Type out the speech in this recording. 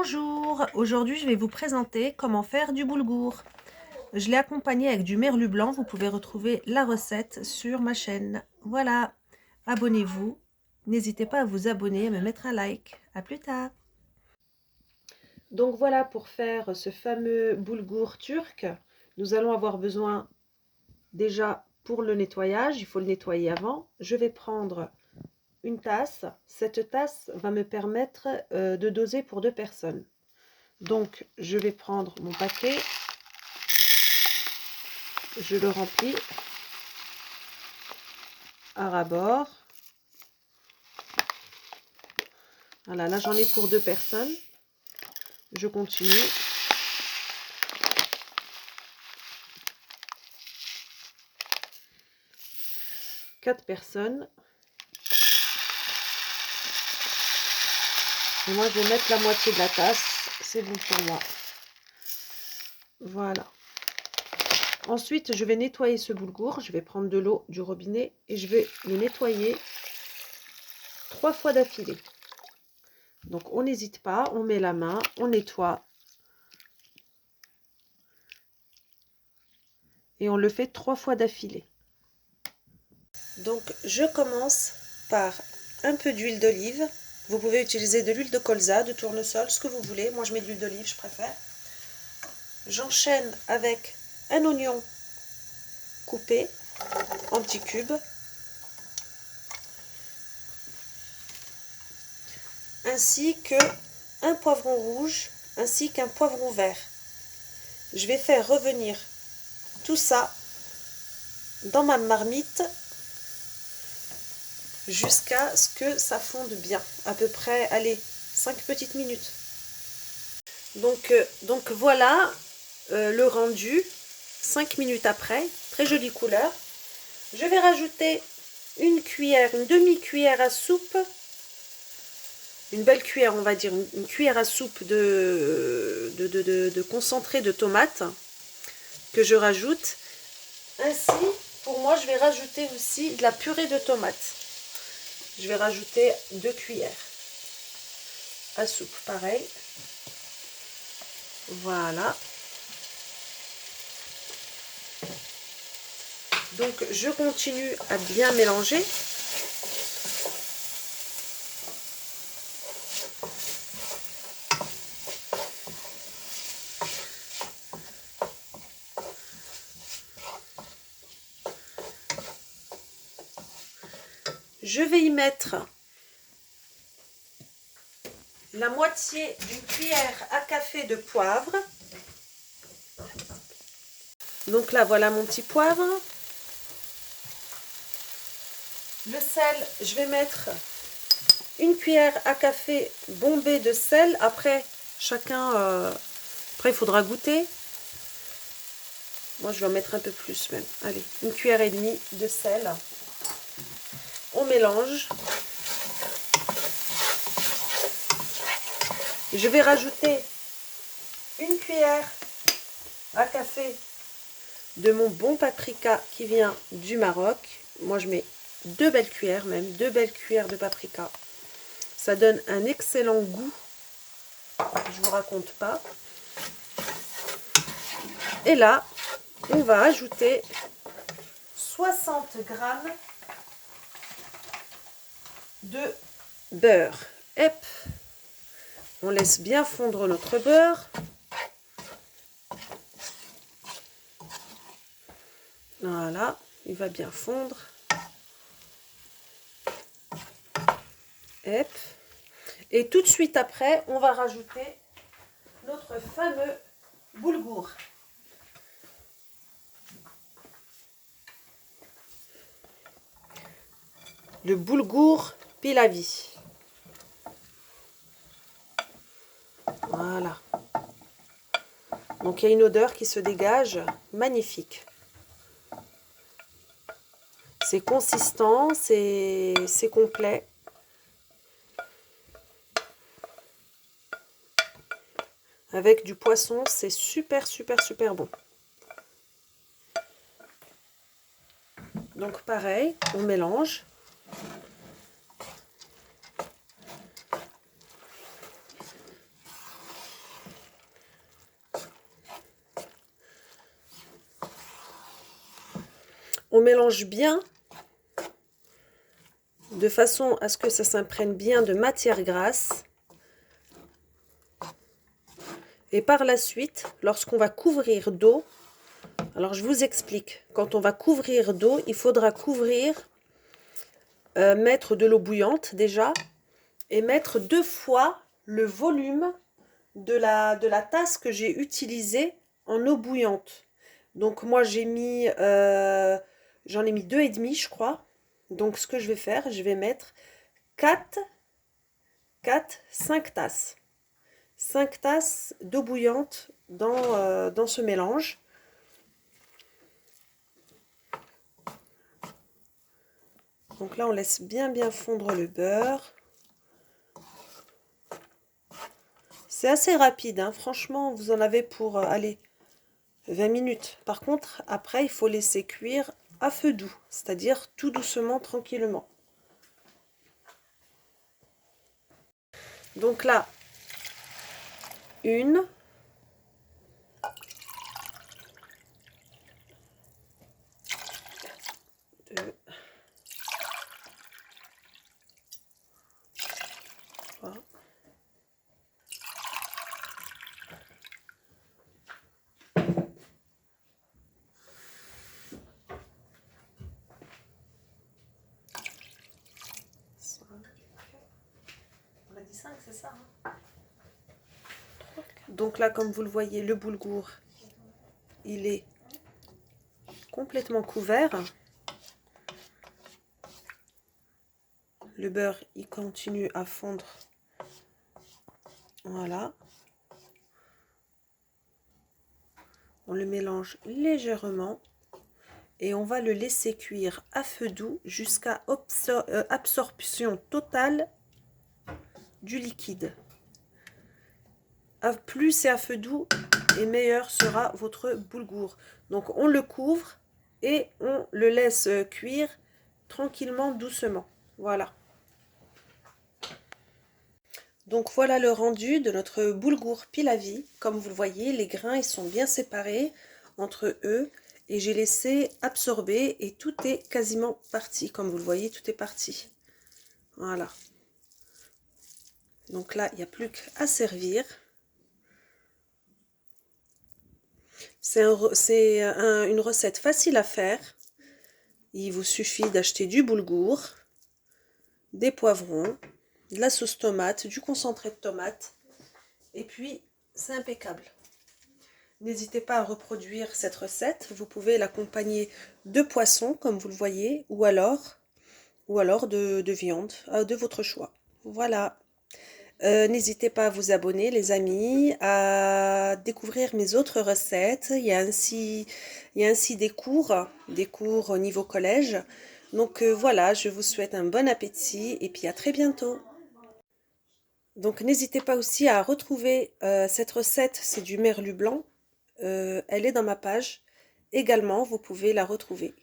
Bonjour, aujourd'hui je vais vous présenter comment faire du boulgour. Je l'ai accompagné avec du merlu blanc, vous pouvez retrouver la recette sur ma chaîne. Voilà, abonnez-vous, n'hésitez pas à vous abonner et à me mettre un like. À plus tard. Donc voilà, pour faire ce fameux boulgour turc, nous allons avoir besoin déjà pour le nettoyage, il faut le nettoyer avant. Je vais prendre une tasse, cette tasse va me permettre de doser pour 2 personnes. Donc, je vais prendre mon paquet, je le remplis à ras-bord. Voilà, là j'en ai pour 2 personnes. Je continue. Quatre personnes. Et moi, je vais mettre la moitié de la tasse. C'est bon pour moi. Voilà. Ensuite, je vais nettoyer ce boulgour. Je vais prendre de l'eau du robinet et je vais le nettoyer 3 fois d'affilée. Donc, on n'hésite pas. On met la main, on nettoie. Et on le fait 3 fois d'affilée. Donc, je commence par un peu d'huile d'olive. Vous pouvez utiliser de l'huile de colza, de tournesol, ce que vous voulez. Moi, je mets de l'huile d'olive, je préfère. J'enchaîne avec un oignon coupé en petits cubes, ainsi qu'un poivron rouge, ainsi qu'un poivron vert. Je vais faire revenir tout ça dans ma marmite jusqu'à ce que ça fonde bien. À peu près, allez, 5 petites minutes. Donc voilà le rendu 5 minutes après, très jolie couleur. Je vais rajouter une cuillère, une demi-cuillère à soupe, une belle cuillère, on va dire, une cuillère à soupe de concentré de tomate que je rajoute. Ainsi, pour moi, je vais rajouter aussi de la purée de tomate. Je vais rajouter 2 cuillères à soupe, pareil. Voilà. Donc, je continue à bien mélanger. Je vais y mettre la moitié d'une cuillère à café de poivre. Donc là, voilà mon petit poivre. Le sel, je vais mettre une cuillère à café bombée de sel. Après, après il faudra goûter. Moi, je vais en mettre un peu plus même. Allez, une cuillère et demie de sel. On mélange. Je vais rajouter une cuillère à café de mon bon paprika qui vient du Maroc. Moi, je mets 2 belles cuillères même, 2 belles cuillères de paprika. Ça donne un excellent goût. Je vous raconte pas. Et là, on va ajouter 60 grammes de beurre. Hop, on laisse bien fondre notre beurre. Voilà, il va bien fondre. Hop. Et tout de suite après, on va rajouter notre fameux boulgour. Le boulgour pilavi. Voilà. Donc il y a une odeur qui se dégage, magnifique. C'est consistant, c'est complet. Avec du poisson, c'est super, super, super bon. Donc pareil, on mélange. On mélange bien de façon à ce que ça s'imprègne bien de matière grasse. Et par la suite, lorsqu'on va couvrir d'eau, alors je vous explique, quand on va couvrir d'eau, il faudra mettre de l'eau bouillante déjà, et mettre 2 fois le volume de la tasse que j'ai utilisée en eau bouillante. Donc moi j'en ai mis 2,5 je crois. Donc ce que je vais faire, je vais mettre 5 tasses. 5 tasses d'eau bouillante dans ce mélange. Donc là, on laisse bien fondre le beurre. C'est assez rapide, hein. Franchement, vous en avez pour, allez, 20 minutes. Par contre, après, il faut laisser cuire à feu doux, c'est-à-dire tout doucement, tranquillement. Donc là, 1, 2, 3, 5. On a dit 5, c'est ça, hein? Donc là, comme vous le voyez, le boulgour, il est complètement couvert. Le beurre, il continue à fondre. Voilà. On le mélange légèrement et on va le laisser cuire à feu doux jusqu'à absorption totale du liquide. Plus c'est à feu doux et meilleur sera votre boulgour. Donc on le couvre et on le laisse cuire tranquillement, doucement. Voilà. Donc voilà le rendu de notre boulgour pilavi. Comme vous le voyez, les grains ils sont bien séparés entre eux et j'ai laissé absorber et tout est quasiment parti. Comme vous le voyez, tout est parti. Voilà. Donc là, il n'y a plus qu'à servir. C'est une recette facile à faire. Il vous suffit d'acheter du boulgour, des poivrons, de la sauce tomate, du concentré de tomate. Et puis, c'est impeccable. N'hésitez pas à reproduire cette recette. Vous pouvez l'accompagner de poisson, comme vous le voyez, ou alors de viande, de votre choix. Voilà. N'hésitez pas à vous abonner, les amis, à découvrir mes autres recettes. Il y a ainsi des cours au niveau collège. Donc voilà, je vous souhaite un bon appétit et puis à très bientôt. Donc n'hésitez pas aussi à retrouver cette recette, c'est du merlu blanc. Elle est dans ma page. Également, vous pouvez la retrouver.